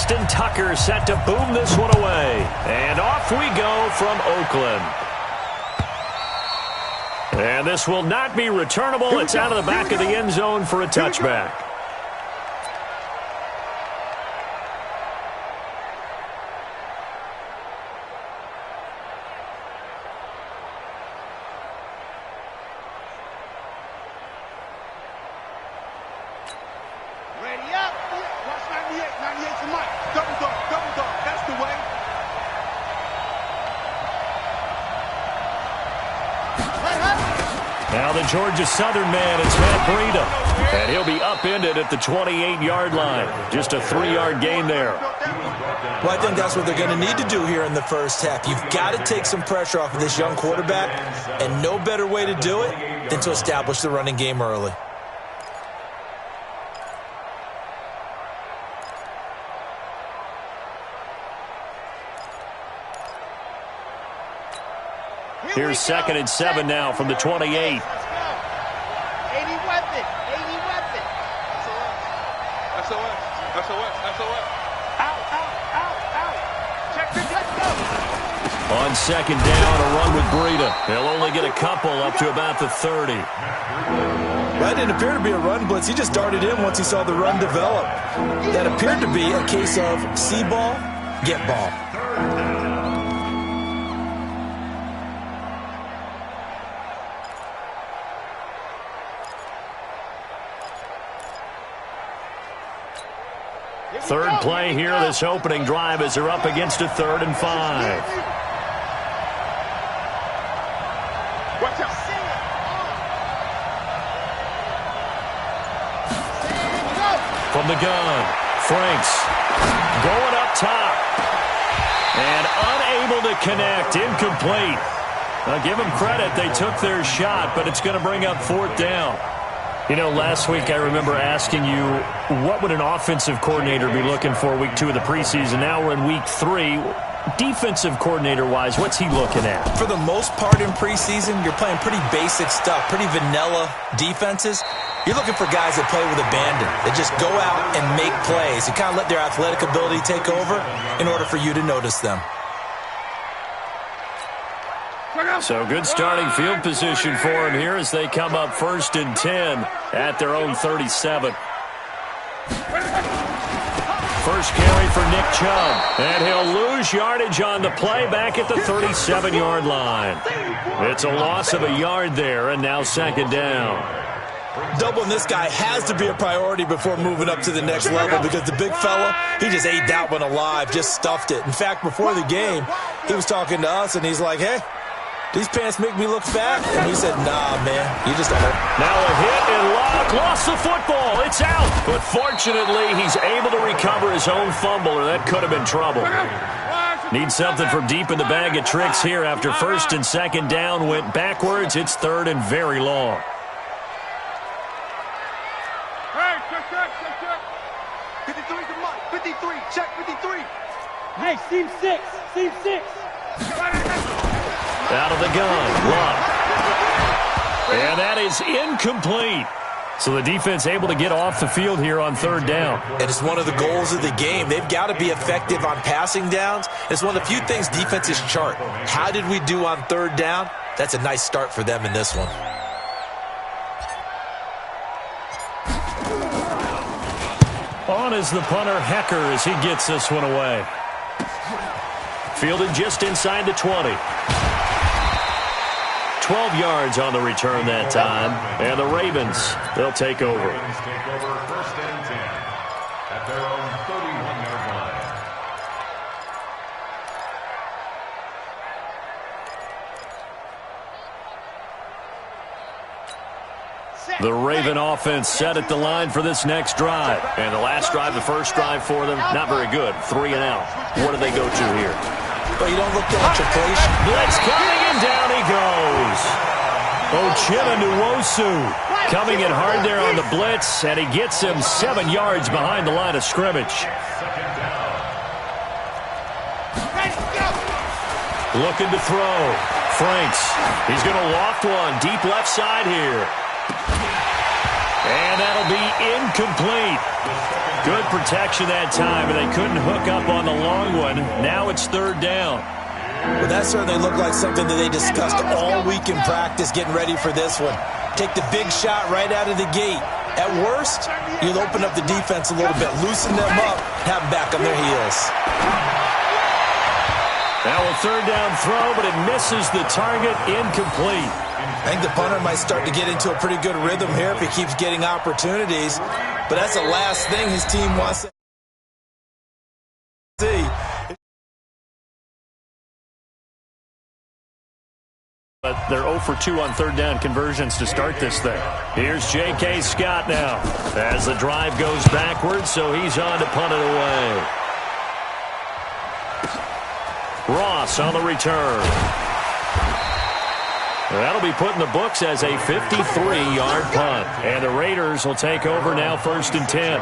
Justin Tucker set to boom this one away. And off we go from Oakland. And this will not be returnable. It's out of the back of the end zone for a touchback. Ready up. Watch 98. 98 for Mike. Double dog. Double dog. That's the way. Now the Georgia Southern man, it's Matt Breida. And he'll be upended at the 28-yard line. Just a 3-yard gain there. Well, I think that's what they're going to need to do here in the first half. You've got to take some pressure off of this young quarterback, and no better way to do it than to establish the running game early. Here's 2nd and 7 now from the 28. 80 weapon. 80 weapon. SOS. SOS. SOS. Out, out, out, out. Check the let's go. On 2nd down, a run with Breida. He'll only get a couple up to about the 30. That didn't appear to be a run blitz. He just darted in once he saw the run develop. That appeared to be a case of see ball, get ball. Third play here, this opening drive as they're up against a 3rd and 5. Watch out. From the gun, Franks going up top. And unable to connect, incomplete. Now give them credit, they took their shot, but it's going to bring up 4th down. You know, last week I remember asking you, what would an offensive coordinator be looking for week 2 of the preseason? Now we're in week 3. Defensive coordinator-wise, what's he looking at? For the most part in preseason, you're playing pretty basic stuff, pretty vanilla defenses. You're looking for guys that play with abandon, that just go out and make plays and kind of let their athletic ability take over in order for you to notice them. So good starting field position for him here as they come up 1st and 10 at their own 37. First carry for Nick Chubb. And he'll lose yardage on the play back at the 37-yard line. It's a loss of a yard there, and now 2nd down. Doubling this guy has to be a priority before moving up to the next level because the big fella, he just ate that one alive, just stuffed it. In fact, before the game, he was talking to us, and he's like, hey, these pants make me look fat. And we said, nah, man, you just don't. Now a hit and Locke lost the football. It's out. But fortunately, he's able to recover his own fumble, or that could have been trouble. Need something from deep in the bag of tricks here after 1st and 2nd down went backwards. It's 3rd and very long. Hey, check. 53 to Mike. 53. Check 53. Hey, seam 6. Seam 6. Out of the gun, Locke. And that is incomplete. So the defense able to get off the field here on 3rd down. And it's one of the goals of the game. They've got to be effective on passing downs. It's one of the few things defenses chart. How did we do on 3rd down? That's a nice start for them in this one. On is the punter, Hecker, as he gets this one away. Fielded just inside the 20. 12 yards on the return that time. And the Ravens, they'll take over. Ravens take over 1st and 10 at their own 31-yard line. The Raven offense set at the line for this next drive. And the last drive, the first drive for them, not very good. 3 and out. What do they go to here? But you don't look to extrication. Blitz coming, and down he goes. Ochena Nwosu coming in hard there on the blitz, and he gets him 7 yards behind the line of scrimmage. Looking to throw. Franks. He's going to loft one deep left side here. And that'll be incomplete. Good protection that time, and they couldn't hook up on the long one. Now it's third down. Well, that certainly looked like something that they discussed all week in practice getting ready for this one. Take the big shot right out of the gate. At worst, you'll open up the defense a little bit, loosen them up, have them back on their heels. Now a third down throw, but it misses the target, incomplete. I think the punter might start to get into a pretty good rhythm here if he keeps getting opportunities. But that's the last thing his team wants to see. But they're 0 for 2 on third down conversions to start this thing. Here's J.K. Scott now as the drive goes backwards, so he's on to punt it away. Ross on the return. That'll be put in the books as a 53-yard punt. And the Raiders will take over now, 1st and 10.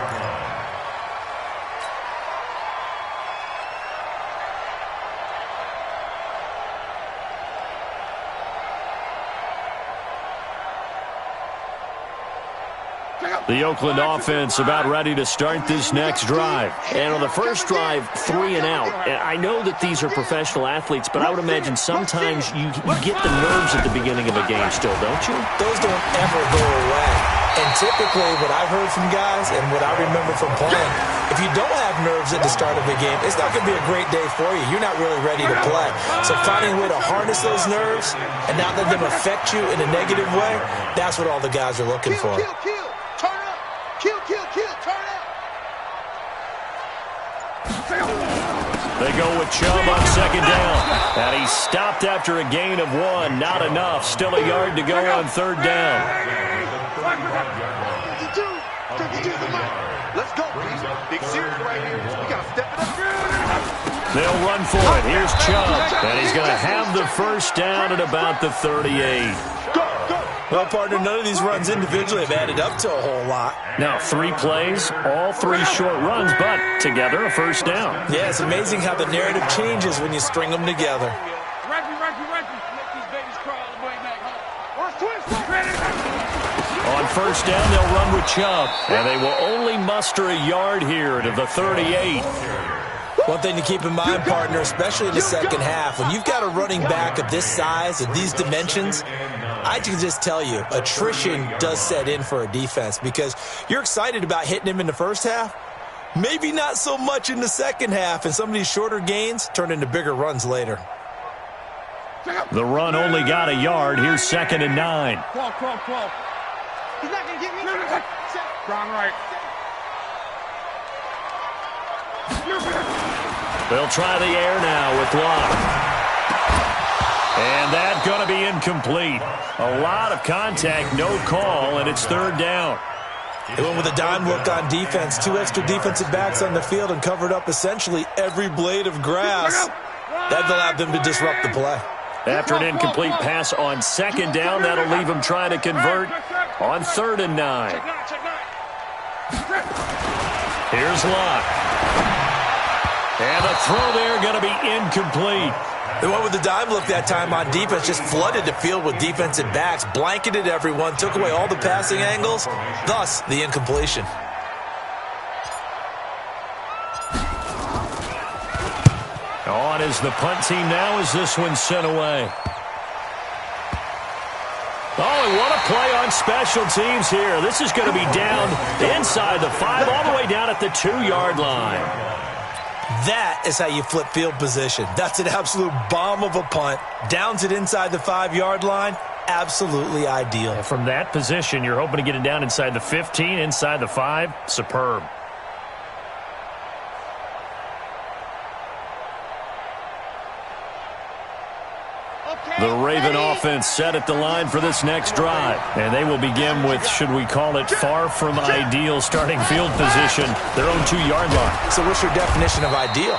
The Oakland offense about ready to start this next drive. And on the first drive, 3 and out. And I know that these are professional athletes, but I would imagine sometimes you get the nerves at the beginning of a game still, don't you? Those don't ever go away. And typically what I've heard from guys and what I remember from playing, if you don't have nerves at the start of a game, it's not going to be a great day for you. You're not really ready to play. So finding a way to harness those nerves and not let them affect you in a negative way, that's what all the guys are looking for. They go with Chubb on second down. And he stopped after a gain of 1. Not enough. Still a yard to go on third down. Let's go. Big series right here. We got to step it up. They'll run for it. Here's Chubb. And he's going to have the first down at about the 38. Well, partner, none of these runs individually have added up to a whole lot. Now, 3 plays, all 3 short runs, but together a first down. Yeah, it's amazing how the narrative changes when you string them together. Let these babies crawl all the way back home. On first down, they'll run with Chubb, and they will only muster a yard here to the 38. One thing to keep in mind, partner, especially in the second half, when you've got a running back of this size and these dimensions, I can just tell you, attrition does set in for a defense because you're excited about hitting him in the first half, maybe not so much in the second half, and some of these shorter gains turn into bigger runs later. The run only got a yard. Here's 2nd and 9. He's not going to get me. Wrong right. They'll try the air now with Locke. And that's going to be incomplete. A lot of contact, no call, and it's third down. They went with a dime look on defense. 2 extra defensive backs on the field and covered up essentially every blade of grass. That allowed them to disrupt the play. After an incomplete pass on second down, that'll leave them trying to convert on 3rd and 9. Here's Locke. And the throw there going to be incomplete. They went with the dime look that time on defense, just flooded the field with defensive backs, blanketed everyone, took away all the passing angles, thus the incompletion. On is the punt team now as this one's sent away. Oh, and what a play on special teams here. This is going to be down inside the 5, all the way down at the 2-yard line. That is how you flip field position. That's an absolute bomb of a punt. Downs it inside the 5-yard line. Absolutely ideal. And from that position, you're hoping to get it down inside the 15, inside the 5. Superb. The Raven offense set at the line for this next drive. And they will begin with, should we call it, far from ideal starting field position, their own 2-yard line. So what's your definition of ideal?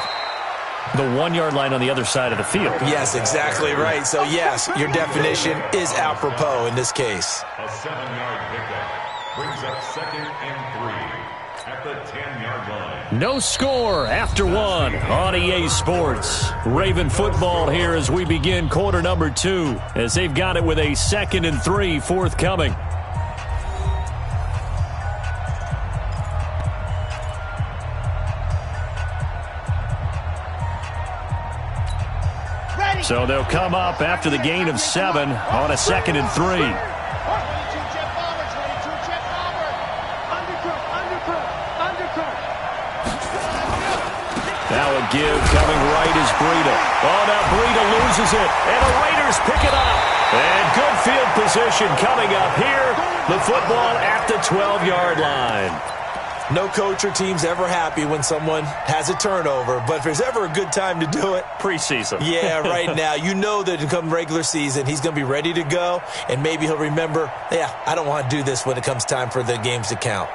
The 1-yard line on the other side of the field. Yes, exactly right. So, yes, your definition is apropos in this case. A 7-yard pickup brings up 2nd and 3 at the 10-yard line. No score after 1 on EA Sports. Raven football here as we begin quarter number 2, as they've got it with a 2nd and 3 forthcoming. So they'll come up after the gain of 7 on a 2nd and 3. Now a give coming right is Breida. Oh, now Breida loses it, and the Raiders pick it up. And good field position coming up here. The football at the 12-yard line. No coach or team's ever happy when someone has a turnover, but if there's ever a good time to do it, preseason. Yeah, right now. You know that come regular season, he's going to be ready to go, and maybe he'll remember, yeah, I don't want to do this when it comes time for the games to count.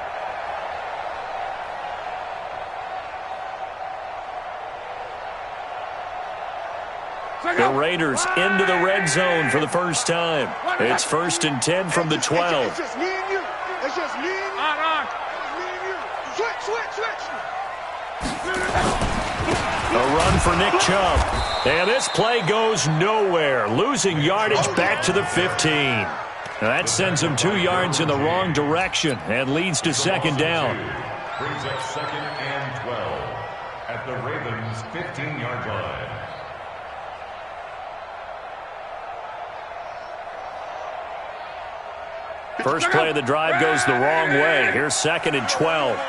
The Raiders into the red zone for the first time. It's 1st and 10 from the 12. It's just me and you. It's just me and you. Me and you. Switch. A run for Nick Chubb. And this play goes nowhere. Losing yardage back to the 15. Now that sends him 2 yards in the wrong direction and leads to 2nd down. Brings up 2nd and 12 at the Ravens' 15-yard line. First play of the drive goes the wrong way. Here's 2nd and 12.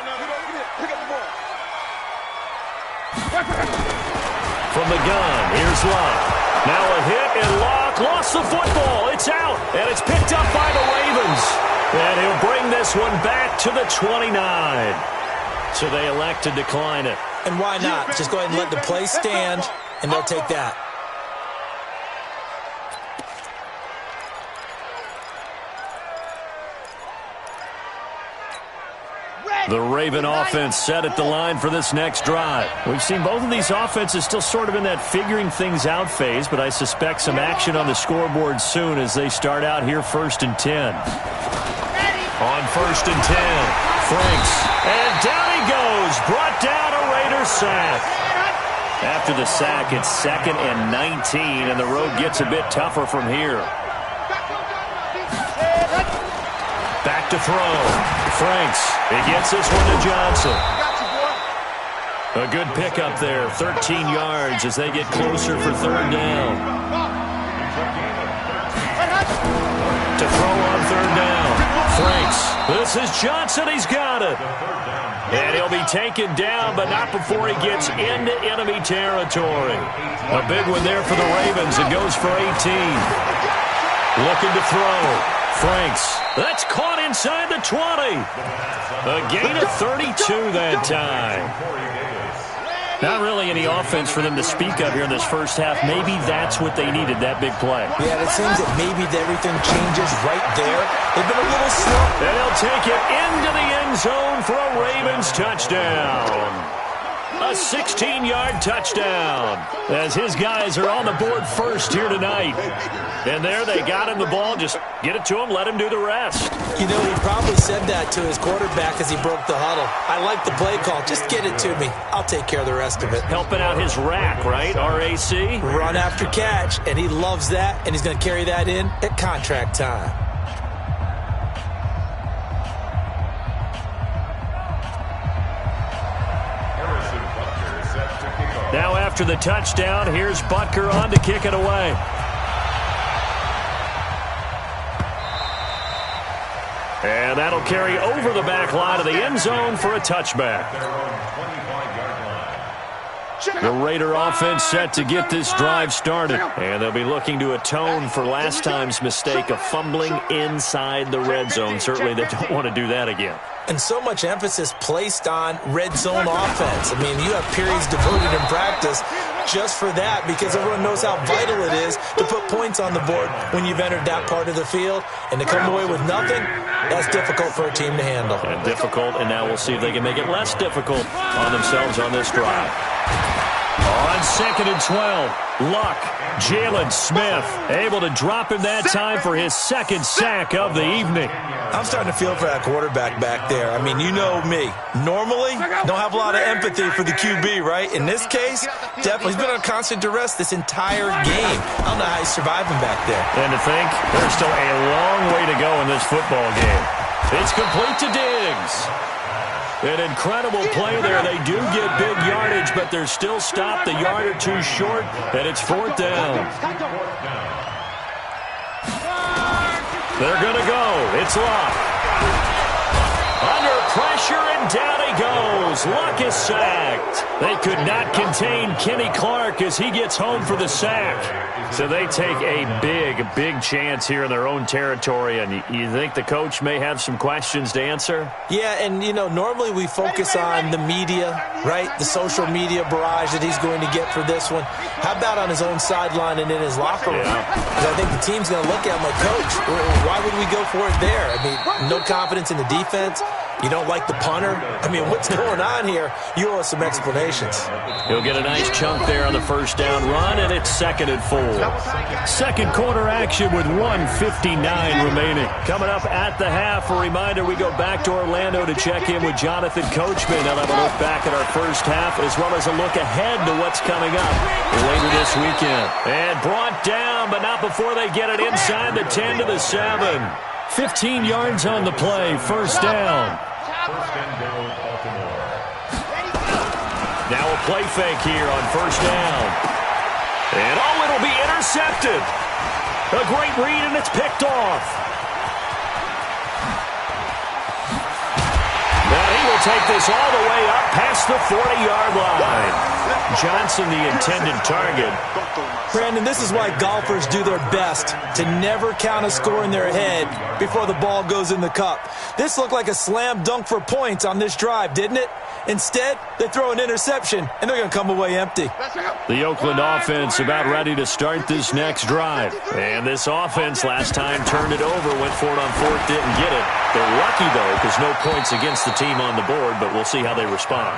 From the gun, here's Luck. Now a hit, and Luck lost the football. It's out, and it's picked up by the Ravens. And he'll bring this one back to the 29. So they elect to decline it. And why not? Just go ahead and let the play stand, and they'll take that. The Raven offense set at the line for this next drive. We've seen both of these offenses still sort of in that figuring things out phase, but I suspect some action on the scoreboard soon as they start out here 1st and 10. On 1st and 10, Franks. And down he goes. Brought down a Raiders sack. After the sack, it's 2nd and 19, and the road gets a bit tougher from here. Back to throw. Franks, he gets this one to Johnson. A good pickup there, 13 yards as they get closer for 3rd down. To throw on 3rd down. Franks, this is Johnson, he's got it. And he'll be taken down, but not before he gets into enemy territory. A big one there for the Ravens. It goes for 18. Looking to throw. Franks, that's caught inside the 20. A gain of 32 that time. Not really any offense for them to speak of here in this first half. Maybe that's what they needed, that big play. Yeah, it seems that maybe everything changes right there. They've been a little slow. And he'll take it into the end zone for a Ravens touchdown. A 16-yard touchdown as his guys are on the board first here tonight. And there they got him the ball. Just get it to him, let him do the rest. You know, he probably said that to his quarterback as he broke the huddle. I like the play call. Just get it to me. I'll take care of the rest of it. Helping out his rack, right? RAC? Run after catch, and he loves that, and he's going to carry that in at contract time. Now after the touchdown, here's Butker on to kick it away. And that'll carry over the back line of the end zone for a touchback. The Raider offense set to get this drive started. And they'll be looking to atone for last time's mistake of fumbling inside the red zone. Certainly they don't want to do that again. And so much emphasis placed on red zone offense. I mean, you have periods devoted in practice just for that because everyone knows how vital it is to put points on the board when you've entered that part of the field. And to come away with nothing, that's difficult for a team to handle. And difficult, and now we'll see if they can make it less difficult on themselves on this drive. On 2nd and 12, Luck, Jalen Smith, able to drop him that time for his 2nd sack of the evening. I'm starting to feel for that quarterback back there. I mean, you know me. Normally, don't have a lot of empathy for the QB, right? In this case, definitely he's been on constant duress this entire game. I don't know how he's surviving back there. And to think, there's still a long way to go in this football game. It's complete to Diggs. An incredible play there. They do get big yardage, but they're still stopped a yard or two short, and it's 4th down. They're going to go. It's Luck. Under pressure, and down he goes. Luck is sacked. They could not contain Kenny Clark as he gets home for the sack. So they take a big chance here in their own territory, and you think the coach may have some questions to answer? Yeah, and, you know, normally we focus on the media, right, the social media barrage that he's going to get for this one. How about on his own sideline and in his locker room? Because I think the team's going to look at him like, Coach, why would we go for it there? I mean, no confidence in the defense. You don't like the punter? I mean, what's going on here? You owe us some explanations. He'll get a nice chunk there on the first down run, and it's 2nd and 4. Second quarter action with 1:59 remaining. Coming up at the half, a reminder, we go back to Orlando to check in with Jonathan Coachman. They'll have a look back at our first half as well as a look ahead to what's coming up later this weekend. And brought down, but not before they get it inside the 10 to the 7. 15 yards on the play, first down. Now a play fake here on first down. And it'll be intercepted. A great read, and it's picked off. Now he will take this all the way up past the 40-yard line. Johnson, the intended target. Brandon, this is why golfers do their best to never count a score in their head before the ball goes in the cup. This looked like a slam dunk for points on this drive, didn't it? Instead, they throw an interception, and they're going to come away empty. The Oakland offense about ready to start this next drive. And this offense last time turned it over, went for it on 4th, didn't get it. They're lucky, though, because no points against the team on the board, but we'll see how they respond.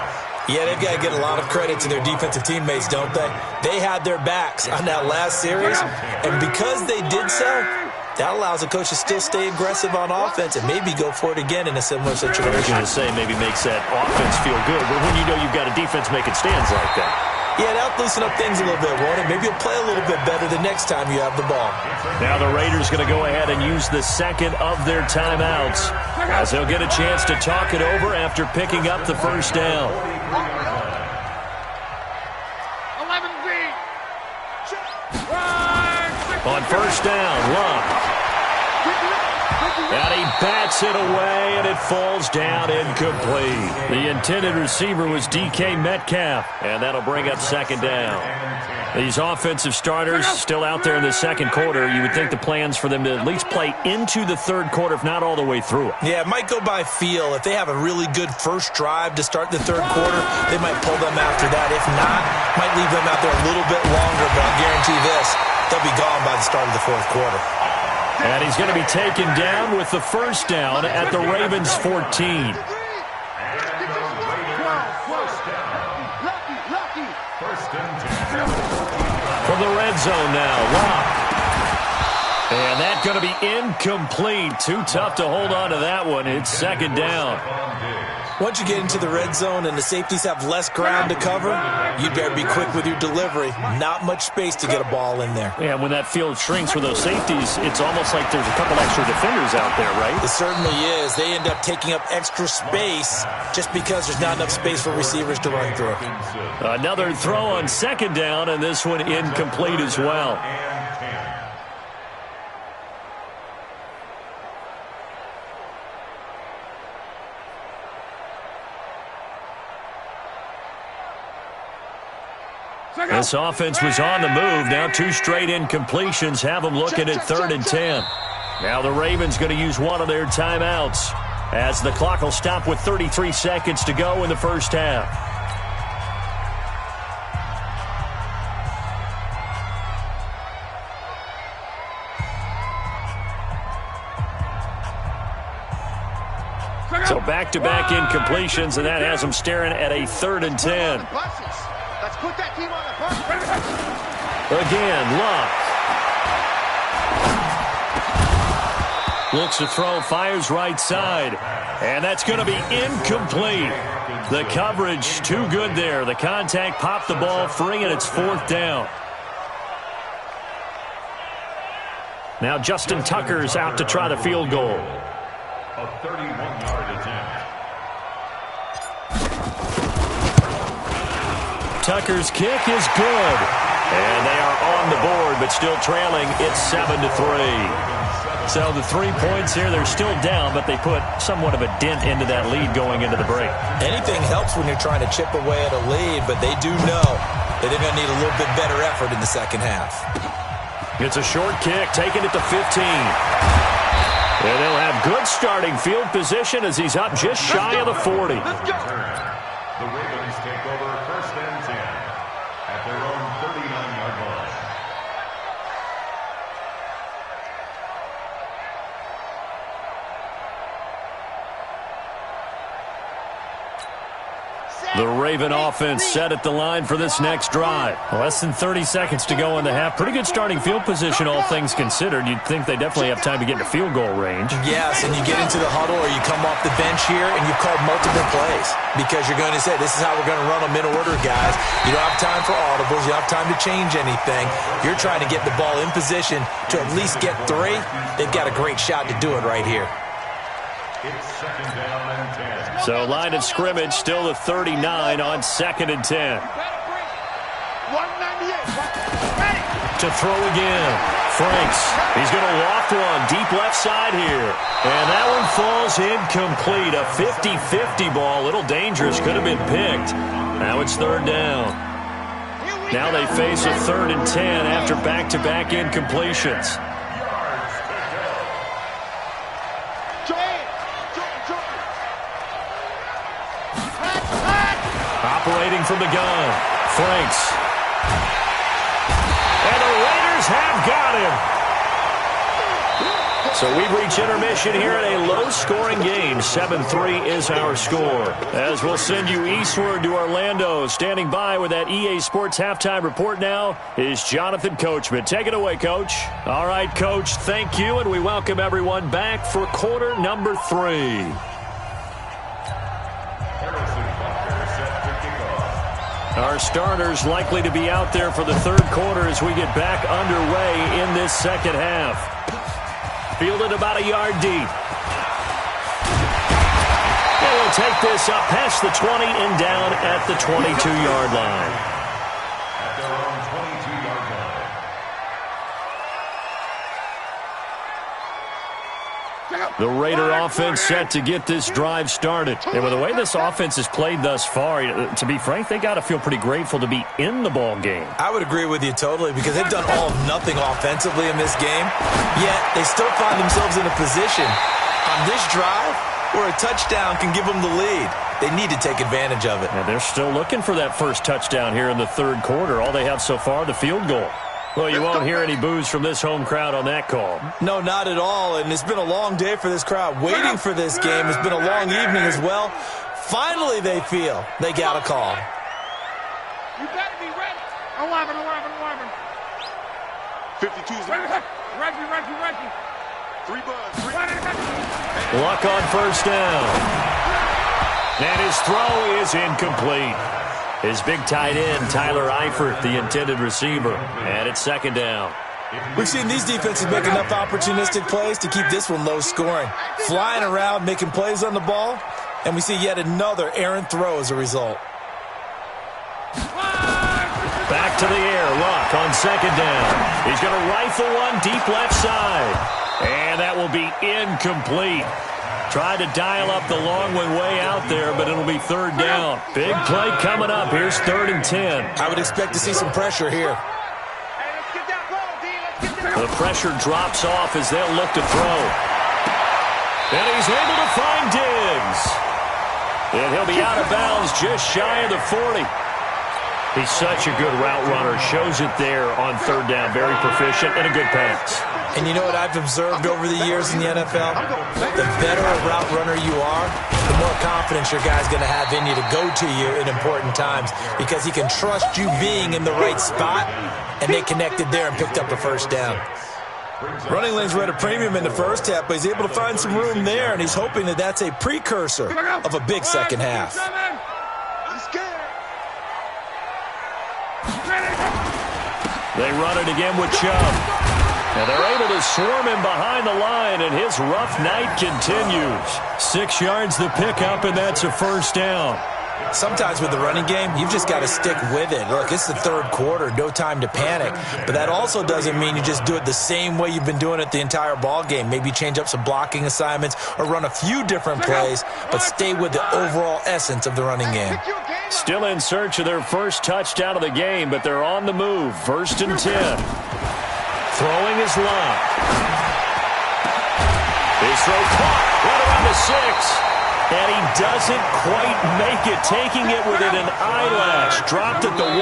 Yeah, they've got to get a lot of credit to their defensive teammates, don't they? They had their backs on that last series, and because they did so, that allows the coach to still stay aggressive on offense and maybe go for it again in a similar situation. I was going to say maybe makes that offense feel good, but when you know you've got a defense making stands like that. Yeah, that'll loosen up things a little bit, won't it? Maybe you'll play a little bit better the next time you have the ball. Now the Raiders going to go ahead and use the second of their timeouts as they'll get a chance to talk it over after picking up the first down. 11B. On first down, Luck. And he bats it away, and it falls down incomplete. The intended receiver was DK Metcalf, and that'll bring up second down. These offensive starters still out there in the second quarter. You would think the plans for them to at least play into the third quarter, if not all the way through it. Yeah, it might go by feel. If they have a really good first drive to start the third quarter, they might pull them after that. If not, might leave them out there a little bit longer, but I'll guarantee this, they'll be gone by the start of the fourth quarter. And he's going to be taken down with the first down at the Ravens' 14. From the red zone now, Luck. And that's going to be incomplete. Too tough to hold on to that one. It's second down. Once you get into the red zone and the safeties have less ground to cover, you better be quick with your delivery. Not much space to get a ball in there. Yeah, when that field shrinks with those safeties, it's almost like there's a couple extra defenders out there, right? It certainly is. They end up taking up extra space just because there's not enough space for receivers to run through. Another throw on second down, and this one incomplete as well. This offense was on the move. Now 2 straight incompletions have them looking at 3rd and 10. Now the Ravens going to use one of their timeouts as the clock will stop with 33 seconds to go in the first half. So back-to-back incompletions, and that has them staring at a 3rd and 10. Let's put that team on the bus. Again, Luck. Looks to throw, fires right side. And that's going to be incomplete. The coverage too good there. The contact popped the ball free, and it's 4th down. Now Justin Tucker's out to try the field goal. A 31-yard attempt. Tucker's kick is good. And they are on the board, but still trailing. It's 7-3. So the 3 points here, they're still down, but they put somewhat of a dent into that lead going into the break. Anything helps when you're trying to chip away at a lead, but they do know that they're going to need a little bit better effort in the second half. It's a short kick, taking it to 15. And they'll have good starting field position as he's up just shy of the 40. Let's go. The Ravens take over 1st and 10 at their own 39-yard line. The Raven offense set at the line for this next drive. Less than 30 seconds to go in the half. Pretty good starting field position, all things considered. You'd think they definitely have time to get into field goal range. Yes, and you get into the huddle or you come off the bench here and you've called multiple plays because you're going to say, this is how we're going to run them in order, guys. You don't have time for audibles. You don't have time to change anything. You're trying to get the ball in position to at least get 3. They've got a great shot to do it right here. It's 2nd down and 10. So line of scrimmage still the 39 on 2nd and 10. 198. To throw again. Franks. He's going to loft one deep left side here. And that one falls incomplete. A 50-50 ball. A little dangerous. Could have been picked. Now it's 3rd down. Now they face a 3rd and 10 after back-to-back incompletions. Operating from the gun. Franks. And the Raiders have got him. So we've reached intermission here in a low-scoring game. 7-3 is our score. As we'll send you eastward to Orlando. Standing by with that EA Sports halftime report now is Jonathan Coachman. Take it away, Coach. All right, Coach, thank you, and we welcome everyone back for quarter number 3. Our starters likely to be out there for the 3rd quarter as we get back underway in this second half. Fielded about a yard deep. And we'll take this up past the 20 and down at the 22-yard line. At their own 22-yard line. The Raider offense set to get this drive started. And with the way this offense has played thus far, to be frank, they got to feel pretty grateful to be in the ball game. I would agree with you totally because they've done all of nothing offensively in this game, yet they still find themselves in a position on this drive where a touchdown can give them the lead. They need to take advantage of it. And they're still looking for that first touchdown here in the 3rd quarter. All they have so far, the field goal. Well, you won't hear any boos from this home crowd on that call. No, not at all, and it's been a long day for this crowd. Waiting for this game. It's been a long evening as well. Finally, they feel they got a call. You better be ready. 11. 52's Reggie. 3 buds. Luck on first down. And his throw is incomplete. His big tight end, Tyler Eifert, the intended receiver. And it's 2nd down. We've seen these defenses make enough opportunistic plays to keep this one low scoring. Flying around, making plays on the ball, and we see yet another errant throw as a result. Back to the air, Luck on 2nd down. He's going to rifle one deep left side. And that will be incomplete. Tried to dial up the long one way out there, but it'll be 3rd down. Big play coming up. Here's 3rd and 10. I would expect to see some pressure here. Hey, let's get that ball, D. Let's get that. The pressure drops off as they'll look to throw. And he's able to find Diggs. And he'll be out of bounds just shy of the 40. He's such a good route runner. Shows it there on 3rd down. Very proficient and a good pass. And you know what I've observed over the years in the NFL? The better a route runner you are, the more confidence your guy's going to have in you to go to you in important times because he can trust you being in the right spot, and they connected there and picked up the 1st down. Running lanes were at a premium in the first half, but he's able to find some room there, and he's hoping that that's a precursor of a big second half. They run it again with Chubb. And they're able to swarm him behind the line, and his rough night continues. 6 yards the pickup, and that's a 1st down. Sometimes with the running game, you've just got to stick with it. Look, it's the third quarter, no time to panic. But that also doesn't mean you just do it the same way you've been doing it the entire ball game. Maybe change up some blocking assignments or run a few different plays, but stay with the overall essence of the running game. Still in search of their first touchdown of the game, but they're on the move. 1st and 10. Throwing is Locke. His throw caught right around the 6. And he doesn't quite make it, taking it within an eyelash. Dropped at the 1.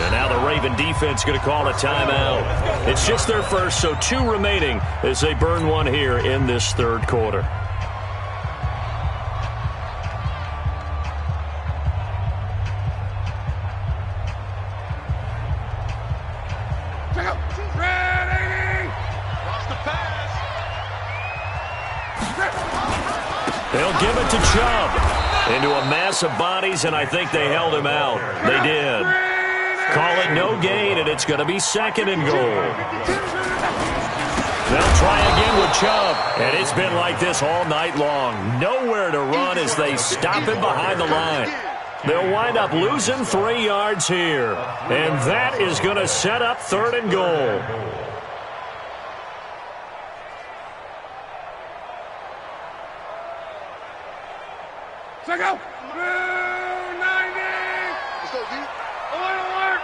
And now the Raven defense going to call a timeout. It's just their first, so 2 remaining as they burn one here in this third quarter. They'll give it to Chubb. Into a mass of bodies, and I think they held him out. They did. Call it no gain, and it's going to be 2nd and goal. They'll try again with Chubb, and it's been like this all night long. Nowhere to run as they stop him behind the line. They'll wind up losing 3 yards here, and that is going to set up 3rd and goal. Check out. 90. Let's go, D. Alert.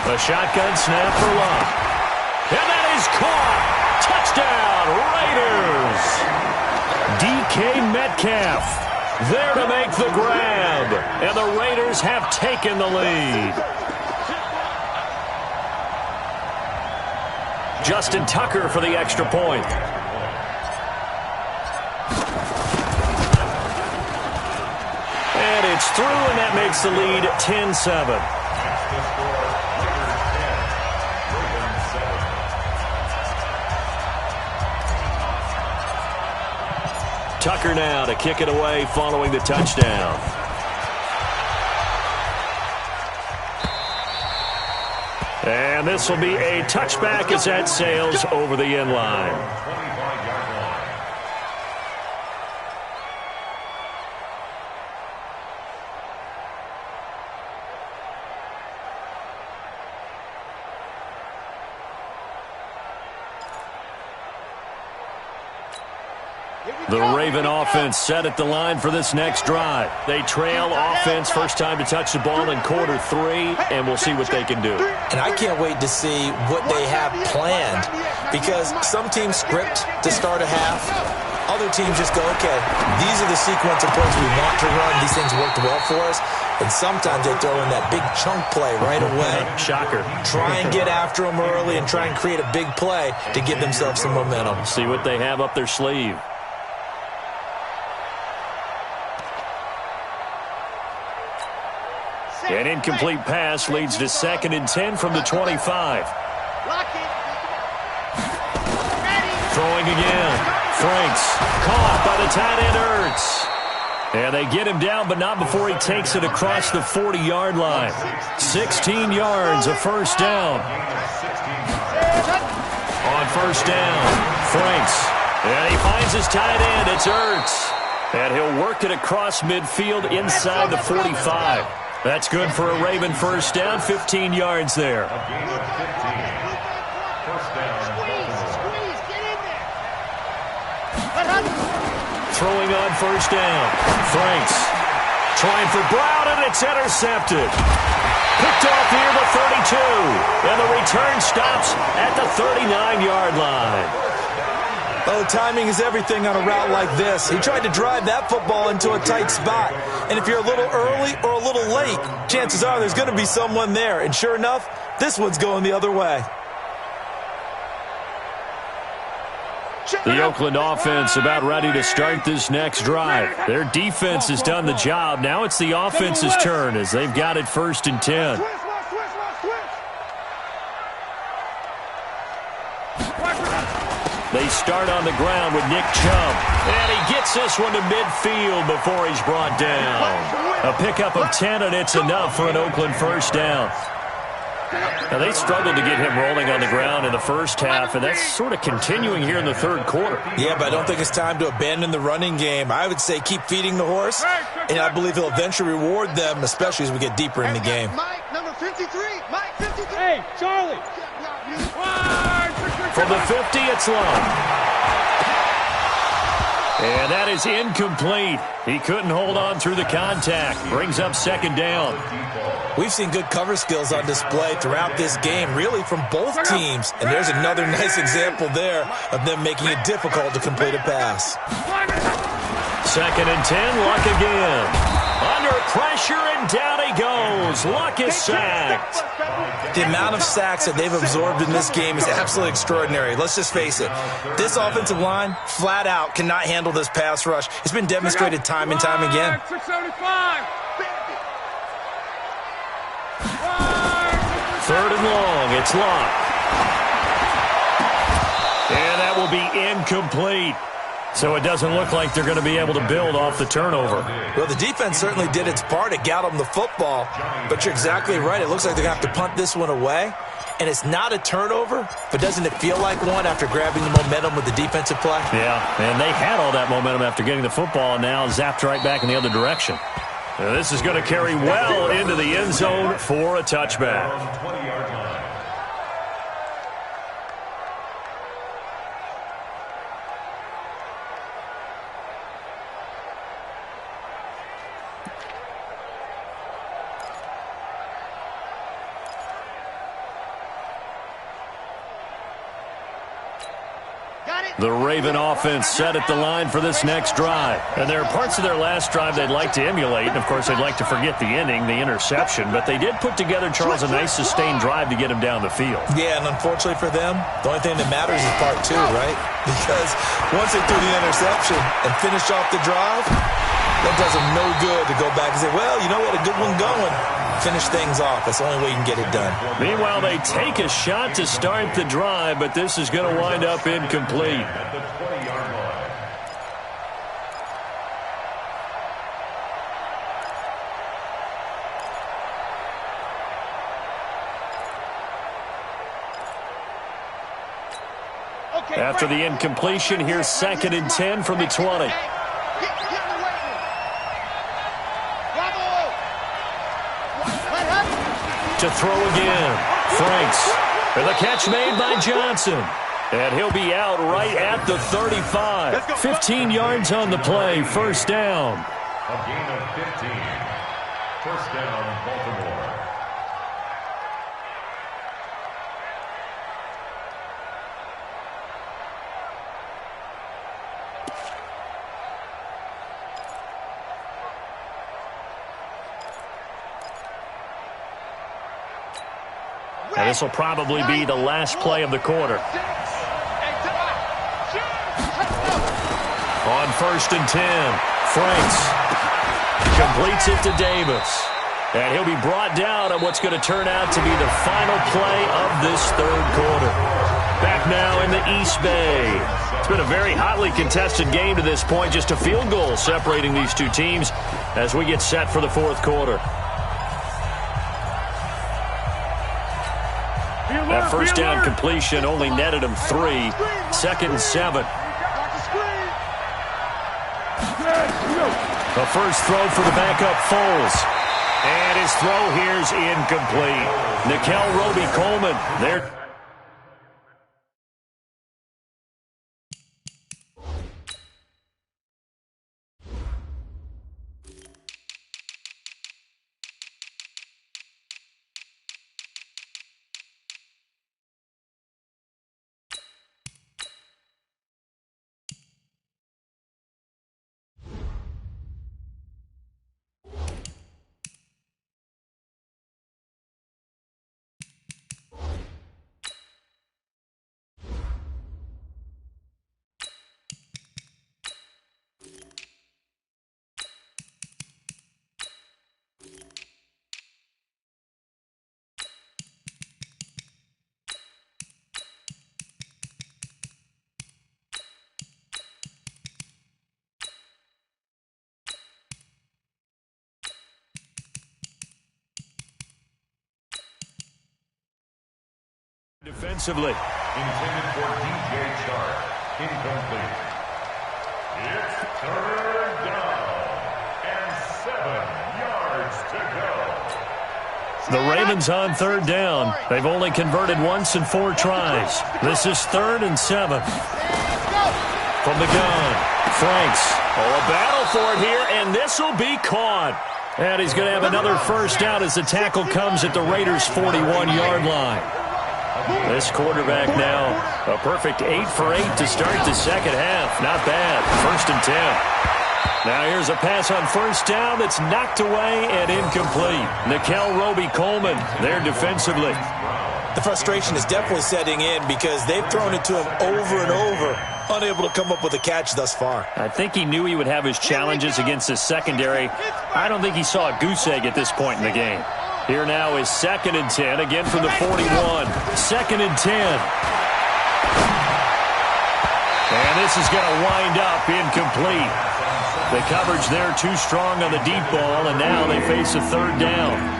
A shotgun snap for Locke. And that is caught. Touchdown, Raiders. DK Metcalf there to make the grab. And the Raiders have taken the lead. Justin Tucker for the extra point. And it's through, and that makes the lead 10-7. Tucker now to kick it away following the touchdown. And this will be a touchback as that sails over the end line. The Raven offense set at the line for this next drive. They trail offense, first time to touch the ball in quarter 3, and we'll see what they can do. And I can't wait to see what they have planned, because some teams script to start a half. Other teams just go, okay, these are the sequence of plays we want to run. These things worked well for us. And sometimes they throw in that big chunk play right away. Shocker. Try and get after them early and try and create a big play to give themselves some momentum. See what they have up their sleeve. An incomplete pass leads to 2nd and 10 from the 25. Throwing again. Franks caught by the tight end Ertz. And they get him down, but not before he takes it across the 40-yard line. 16 yards, a first down. On first down, Franks. And he finds his tight end. It's Ertz. And he'll work it across midfield inside the 45. That's good for a Raven first down, 15 yards there. Throwing on first down. Franks trying for Brown, and it's intercepted. Picked off near the 32. And the return stops at the 39-yard line. Oh, timing is everything on a route like this. He tried to drive that football into a tight spot. And if you're a little early or a little late, chances are there's going to be someone there. And sure enough, this one's going the other way. The Oakland offense about ready to start this next drive. Their defense has done the job. Now it's the offense's turn as they've got it 1st and 10. They start on the ground with Nick Chubb. And he gets this one to midfield before he's brought down. A pickup of 10, and it's enough for an Oakland first down. Now, they struggled to get him rolling on the ground in the first half, and that's sort of continuing here in the third quarter. Yeah, but I don't think it's time to abandon the running game. I would say keep feeding the horse, and I believe he'll eventually reward them, especially as we get deeper in the game. Mike, number 53. Mike, 53. Hey, Charlie. From the 50, it's long. And that is incomplete. He couldn't hold on through the contact. Brings up second down. We've seen good cover skills on display throughout this game, really from both teams. And there's another nice example there of them making it difficult to complete a pass. Second and 10, Luck again. Under pressure, and down he goes. Luck is sacked. The amount of sacks that they've absorbed in this game is absolutely extraordinary. Let's just face it. This offensive line, flat out, cannot handle this pass rush. It's been demonstrated time and time again. 675. Third and long, it's Luck. And that will be incomplete. So it doesn't look like they're going to be able to build off the turnover. Well, the defense certainly did its part to get them the football, but you're exactly right. It looks like they're going to have to punt this one away, and it's not a turnover, but doesn't it feel like one after grabbing the momentum with the defensive play? Yeah, and they had all that momentum after getting the football, and now zapped right back in the other direction. Now, this is going to carry well into the end zone for a touchback. 20-yard line. The Raven offense set at the line for this next drive. And there are parts of their last drive they'd like to emulate. And, of course, they'd like to forget the ending, the interception. But they did put together, Charles, a nice sustained drive to get him down the field. Yeah, and unfortunately for them, the only thing that matters is part two, right? Because once they threw the interception and finished off the drive, that does them no good to go back and say, well, you know what, a good one going. Finish things off. That's the only way you can get it done. Meanwhile, they take a shot to start the drive, but this is going to wind up incomplete. At the 20-yard line. After the incompletion, here's second and 10 from the 20. To throw again. Franks. And the catch made by Johnson. And he'll be out right at the 35. 15 yards on the play. First down. A gain of 15. First down, Baltimore. And this will probably be the last play of the quarter. On first and 10, Franks completes it to Davis. And he'll be brought down on what's going to turn out to be the final play of this third quarter. Back now in the East Bay. It's been a very hotly contested game to this point. Just a field goal separating these two teams as we get set for the fourth quarter. That first down completion only netted him 3. Second and 7. The first throw for the backup Foles. And his throw here's incomplete. Nickel Roby-Coleman there. defensively. Intended for DJ Chark. Incomplete. It's third down. And 7 yards to go. The Ravens on third down. They've only converted once in 4 tries. This is 3rd and 7. From the gun, Franks. Oh, a battle for it here, and this will be caught. And he's going to have another first down as the tackle comes at the Raiders' 41-yard line. This quarterback now, a perfect 8 for 8 to start the second half. Not bad. 1st and 10. Now here's a pass on first down that's knocked away and incomplete. Nickel Roby-Coleman there defensively. The frustration is definitely setting in because they've thrown it to him over and over, unable to come up with a catch thus far. I think he knew he would have his challenges against the secondary. I don't think he saw a goose egg at this point in the game. Here now is 2nd and 10, again from the 41. 2nd and 10. And this is going to wind up incomplete. The coverage there too strong on the deep ball, and now they face a 3rd down.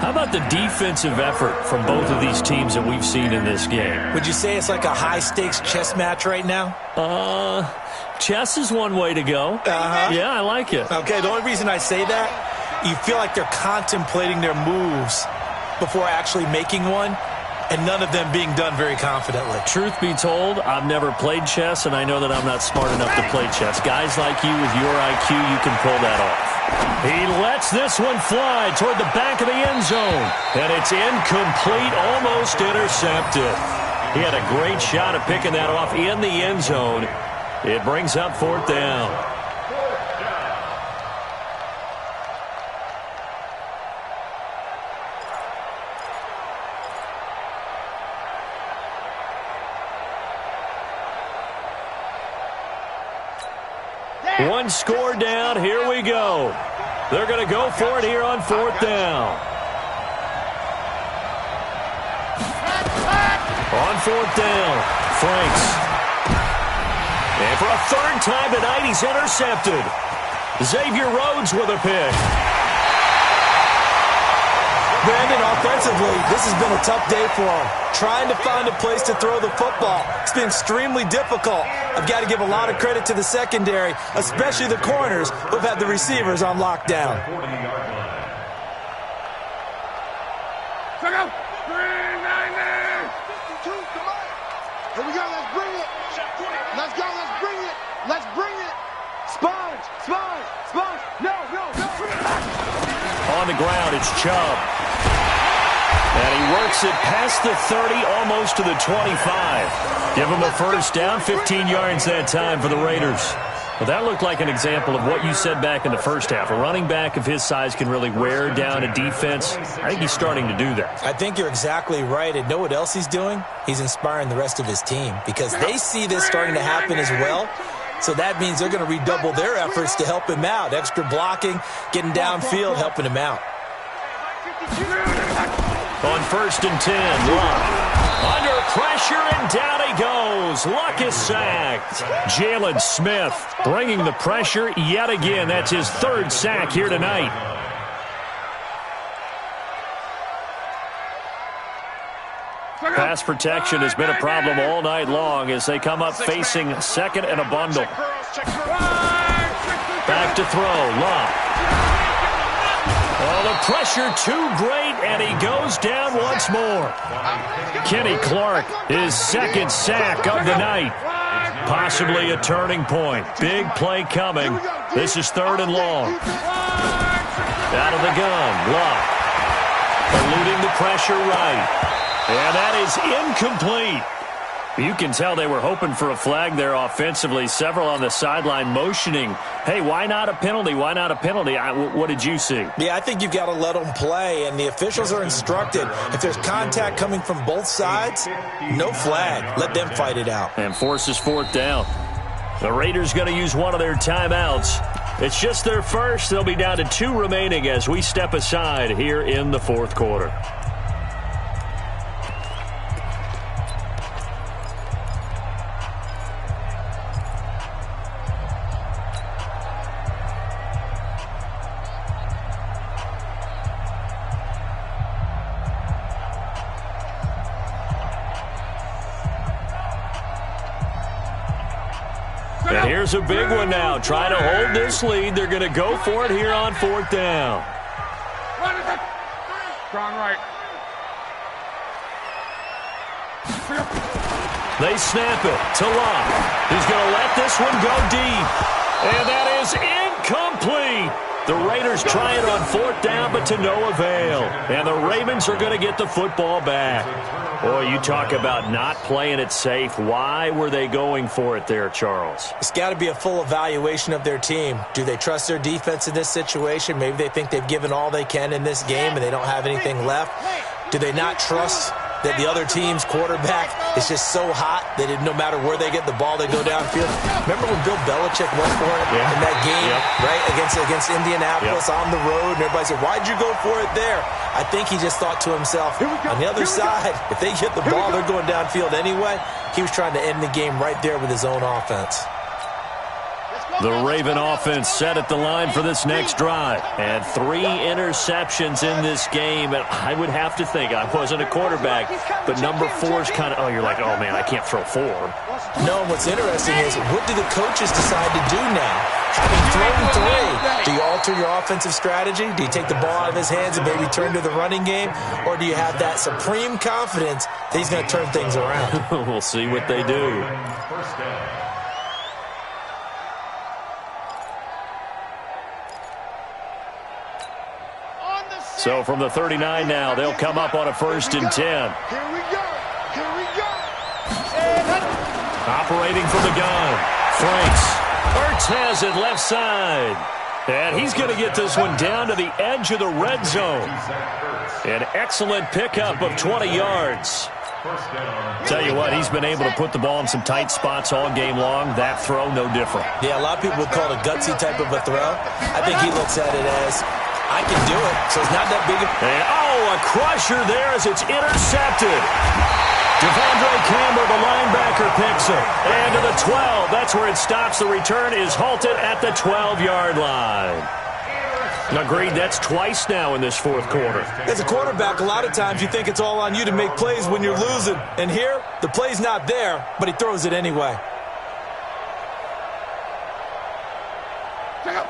How about the defensive effort from both of these teams that we've seen in this game? Would you say it's like a high-stakes chess match right now? Chess is one way to go. Yeah, I like it. Okay, the only reason I say that, you feel like they're contemplating their moves before actually making one, and none of them being done very confidently. Truth be told, I've never played chess, and I know that I'm not smart enough to play chess. Guys like you with your IQ, you can pull that off. He lets this one fly toward the back of the end zone, and it's incomplete, almost intercepted. He had a great shot at picking that off in the end zone. It brings up 4th down. One score down. Here we go. They're going to go for it here on 4th down. On 4th down, Franks. And for a 3rd time tonight, he's intercepted. Xavier Rhodes with a pick. Brandon, offensively, this has been a tough day for him. Trying to find a place to throw the football. It's been extremely difficult. I've got to give a lot of credit to the secondary, especially the corners who've had the receivers on lockdown. Check out. 390. 52, come on. Here we go, let's bring it. Let's go, let's bring it. Let's bring it. Sponge, sponge, sponge. No, no, no. On the ground, it's Chubb. And he works it past the 30, almost to the 25. Give him a first down, 15 yards that time for the Raiders. Well, that looked like an example of what you said back in the first half. A running back of his size can really wear down a defense. I think he's starting to do that. I think you're exactly right. And know what else he's doing? He's inspiring the rest of his team because they see this starting to happen as well. So that means they're going to redouble their efforts to help him out. Extra blocking, getting downfield, helping him out. On 1st and 10, Luck. Under pressure, and down he goes. Luck is sacked. Jalen Smith bringing the pressure yet again. That's his 3rd sack here tonight. Pass protection has been a problem all night long as they come up facing 2nd and a bundle. Back to throw, Luck. Oh, the pressure too great, and he goes down once more. Kenny Clark, his 2nd sack of the night. Possibly a turning point. Big play coming. This is 3rd and long. Out of the gun, Luck. Eluding the pressure right. And that is incomplete. You can tell they were hoping for a flag there offensively. Several on the sideline motioning, hey, why not a penalty? Why not a penalty? What did you see? Yeah, I think you've got to let them play, and the officials are instructed. If there's contact coming from both sides, no flag. Let them fight it out. And forces 4th down. The Raiders going to use one of their timeouts. It's just their first. They'll be down to 2 remaining as we step aside here in the 4th quarter. And here's a big one now. Trying to hold this lead. They're going to go for it here on 4th down. Strong right. They snap it to Locke. He's going to let this one go deep. And that is incomplete. The Raiders try it on 4th down, but to no avail. And the Ravens are going to get the football back. Boy, you talk about not playing it safe. Why were they going for it there, Charles? It's got to be a full evaluation of their team. Do they trust their defense in this situation? Maybe they think they've given all they can in this game and they don't have anything left. Do they not trust that the other team's quarterback is just so hot that no matter where they get the ball, they go downfield? Remember when Bill Belichick went for it in that game, right, against Indianapolis on the road, and everybody said, why'd you go for it there? I think he just thought to himself, on the other side, if they get the ball, they're going downfield anyway. He was trying to end the game right there with his own offense. The Raven offense set at the line for this next drive. And 3 interceptions in this game. And I would have to think, I wasn't a quarterback, but number 4 is kind of, you're like, oh, man, I can't throw 4. No, what's interesting is, what do the coaches decide to do now? Having thrown 3, do you alter your offensive strategy? Do you take the ball out of his hands and maybe turn to the running game? Or do you have that supreme confidence that he's going to turn things around? We'll see what they do. First down. So from the 39 now, they'll come up on a 1st and 10. Here we go. Here we go. Operating from the gun. Franks. Ertz has it left side. And he's going to get this one down to the edge of the red zone. An excellent pickup of 20 yards. Tell you what, he's been able to put the ball in some tight spots all game long. That throw, no different. Yeah, a lot of people would call it a gutsy type of a throw. I think he looks at it as, I can do it, so it's not that big. And, a crusher there as it's intercepted. Devondre Campbell, the linebacker, picks it. And to the 12. That's where it stops. The return is halted at the 12-yard line. Agreed, that's twice now in this 4th quarter. As a quarterback, a lot of times you think it's all on you to make plays when you're losing. And here, the play's not there, but he throws it anyway.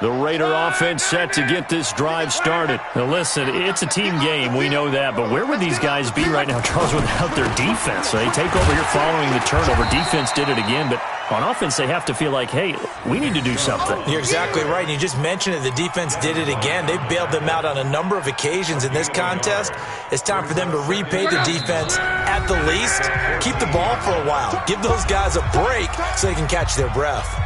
The Raider offense set to get this drive started. Now listen, it's a team game, we know that, but where would these guys be right now, Charles, without their defense? They take over here following the turnover. Defense did it again, but on offense they have to feel like, hey, we need to do something. You're exactly right, and you just mentioned it. The defense did it again. They bailed them out on a number of occasions in this contest. It's time for them to repay the defense at the least. Keep the ball for a while. Give those guys a break so they can catch their breath.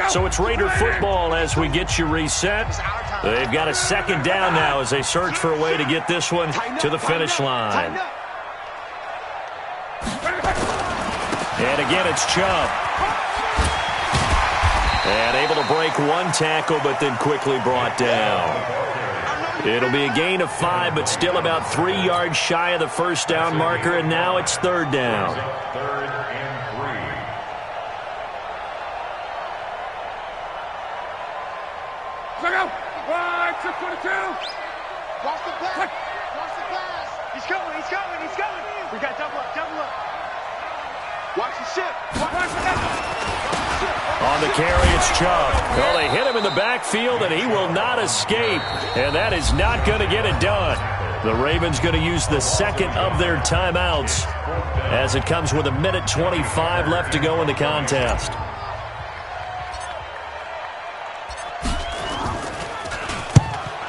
So it's Raider football as we get you reset. They've got a 2nd down now as they search for a way to get this one to the finish line. And again, it's Chubb. And able to break 1 tackle, but then quickly brought down. It'll be a gain of 5, but still about 3 yards shy of the 1st down marker, and now it's 3rd down. 3rd and 3. Check out. 622. Cross the pass. Cross the pass. He's coming. He's coming. He's coming. We got double up. Double up. Watch the ship. Watch the ship. On the carry, it's Chubb. Well, they hit him in the backfield, and he will not escape. And that is not going to get it done. The Ravens going to use the 2nd of their timeouts as it comes with 1:25 left to go in the contest.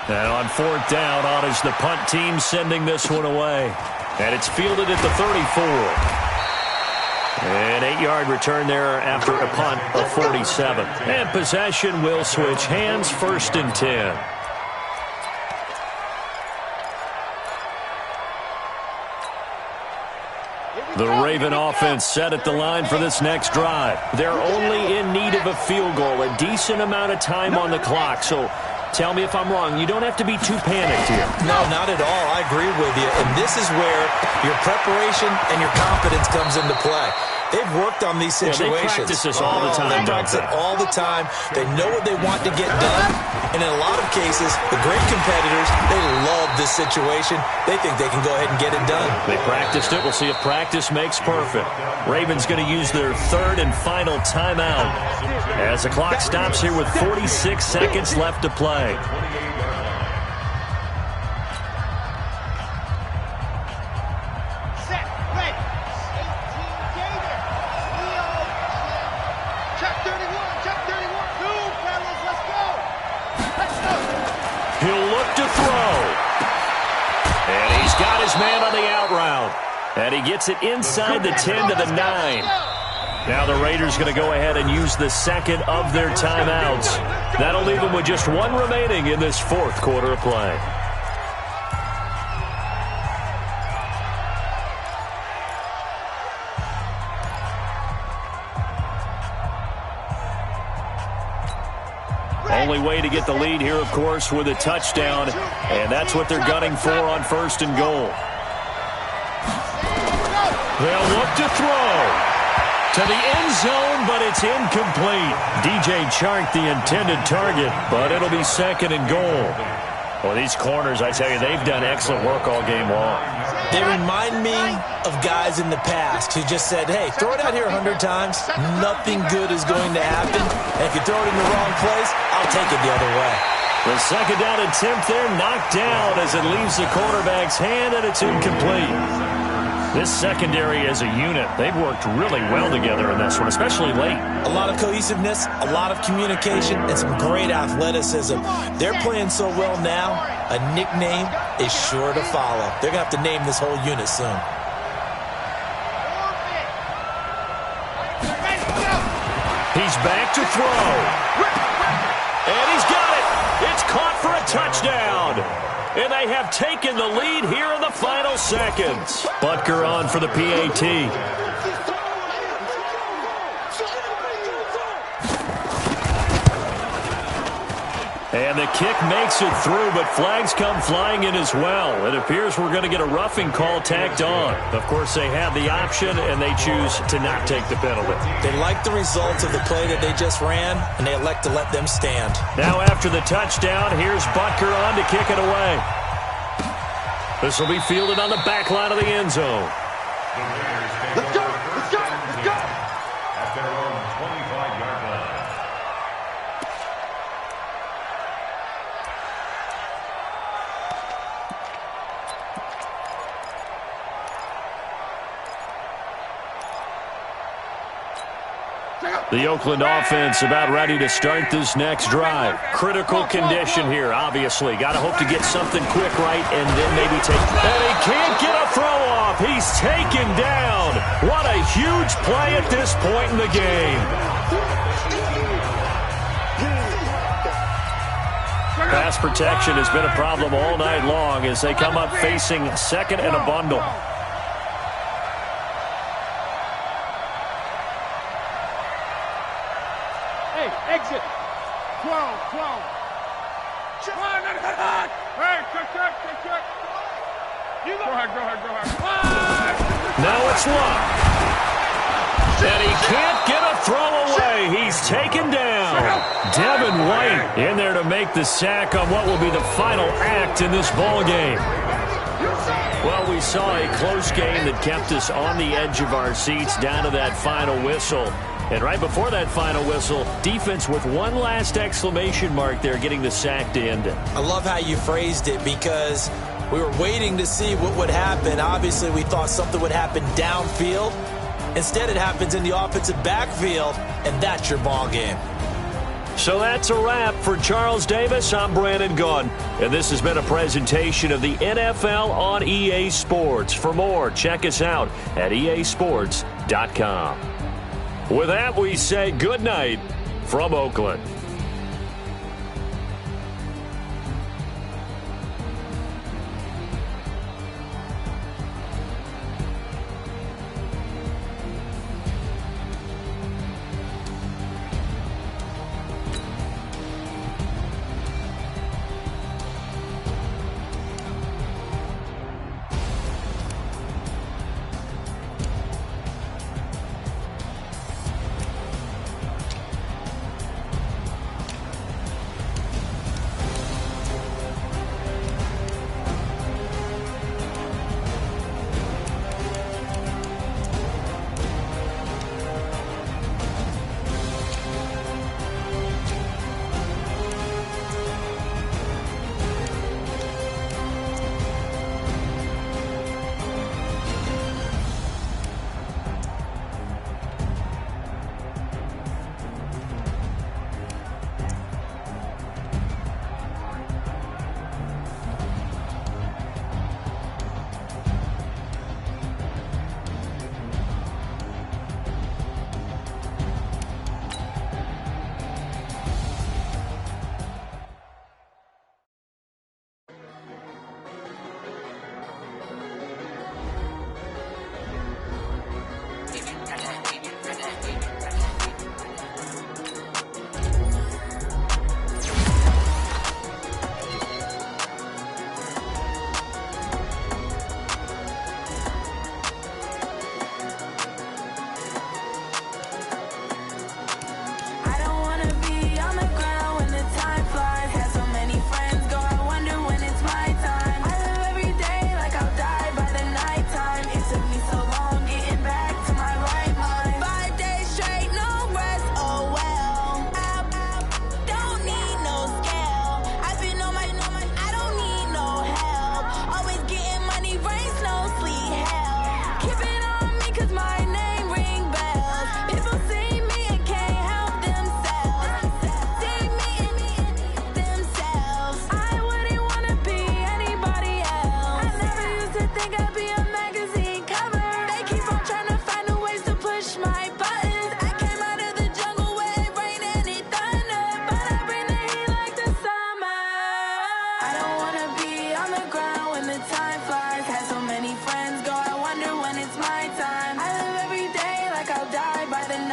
And on 4th down, on is the punt team sending this one away. And it's fielded at the 34. An 8-yard return there after a punt of 47. And possession will switch hands, 1st and 10. The Raven offense set at the line for this next drive. They're only in need of a field goal, a decent amount of time on the clock. So tell me if I'm wrong. You don't have to be too panicked here. No, not at all. I agree with you. And this is where your preparation and your confidence comes into play. They've worked on these situations. They practice this all the time. They practice it all the time. They know what they want to get done. And in a lot of cases, the great competitors, they love this situation. They think they can go ahead and get it done. They practiced it. We'll see if practice makes perfect. Ravens going to use their third and final timeout as the clock stops here with 46 seconds left to play. He'll look to throw. And he's got his man on the out route. And he gets it inside the 10 to the 9. Now the Raiders going to go ahead and use the second of their timeouts. That'll leave them with just one remaining in this fourth quarter of play. Only way to get the lead here, of course, with a touchdown, and that's what they're gunning for on first and goal. They'll look to throw to the end zone, but it's incomplete. DJ Chark, the intended target, but it'll be second and goal. Well, these corners, I tell you, they've done excellent work all game long. They remind me of guys in the past who just said, hey, throw it out here 100 times. Nothing good is going to happen. And if you throw it in the wrong place, I'll take it the other way. The second down attempt there knocked down as it leaves the quarterback's hand, and it's incomplete. This secondary as a unit, they've worked really well together in this one, especially late. A lot of cohesiveness, a lot of communication, and some great athleticism. They're playing so well now, a nickname is sure to follow. They're going to have to name this whole unit soon. He's back to throw. And he's got it. It's caught for a touchdown. And they have taken the lead here in the final seconds. Butker on for the PAT. And the kick makes it through, but flags come flying in as well. It appears we're going to get a roughing call tacked on. Of course, they have the option, and they choose to not take the penalty. They like the results of the play that they just ran, and they elect to let them stand. Now after the touchdown, here's Butker on to kick it away. This will be fielded on the back line of the end zone. Let's go! Let's go! Let's go! At their own 25-yard line. The Oakland offense about ready to start this next drive. Critical condition here, obviously. Got to hope to get something quick right and then maybe take... And he can't get a throw off. He's taken down. What a huge play at this point in the game. Pass protection has been a problem all night long as they come up facing second and a bundle. Exit. 12. Come on, hey, check. Go ahead. Now it's Luck. And he can't get a throw away. He's taken down. Devin White in there to make the sack on what will be the final act in this ball game. Well, we saw a close game that kept us on the edge of our seats down to that final whistle. And right before that final whistle, defense with one last exclamation mark there, getting the sack to end it. I love how you phrased it because we were waiting to see what would happen. Obviously, we thought something would happen downfield. Instead, it happens in the offensive backfield, and that's your ball game. So that's a wrap for Charles Davis. I'm Brandon Gunn, and this has been a presentation of the NFL on EA Sports. For more, check us out at easports.com. With that, we say good night from Oakland.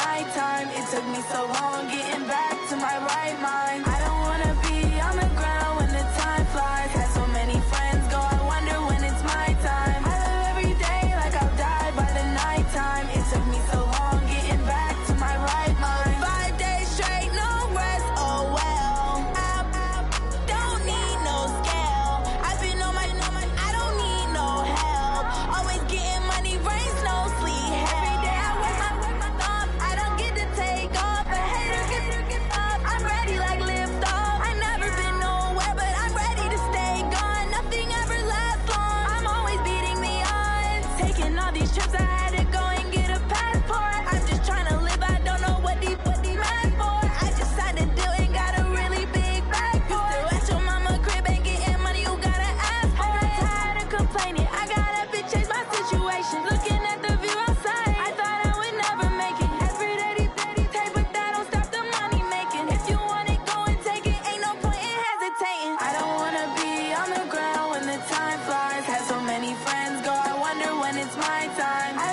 nighttime. It took me so long getting back to my right mind. I don't wanna be on the ground when the time flies. Had so many friends go, I wonder when it's my time. I live every day like I'll die by the nighttime. It took me so long getting back to my right mind. 5 days straight, no rest, oh well. I don't need no scale. I've been on my, I don't need no help. Always getting money, rains, no sleep. Every day I work my thumb, I don't get to take off. A hater get up, I'm ready like lift off. I never been nowhere, but I'm ready to stay gone. Nothing ever lasts long, I'm always beating the odds. Taking all these trips, I had to go and get a passport. I'm just trying to live, I don't know what these mad for. I just signed a deal and got a really big bag for it. Still at your mama crib and getting money, you gotta ask for it. I'm tired of complaining, I gotta change my situation. Looking at the view outside, I thought I would never make it. Every day they take, but that don't stop the money making. If you want it, go and take it, ain't no point in hesitating. I don't wanna be on the ground when the time flies. Had so many friends go, I wonder when it's my time. I